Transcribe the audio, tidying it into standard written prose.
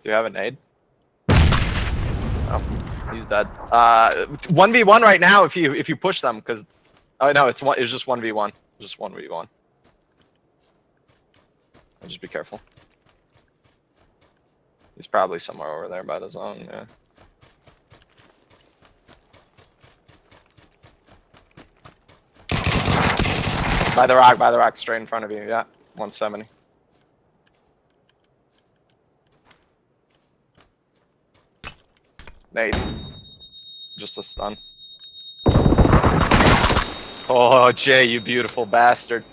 Do you have a nade? Oh, he's dead. 1v1 right now if you push them, because oh no, it's just 1v1. Just 1v1. Just be careful. He's probably somewhere over there by the zone, yeah. By the rock, straight in front of you, yeah. 170. Nade. Just a stun. Oh, Jay, you beautiful bastard.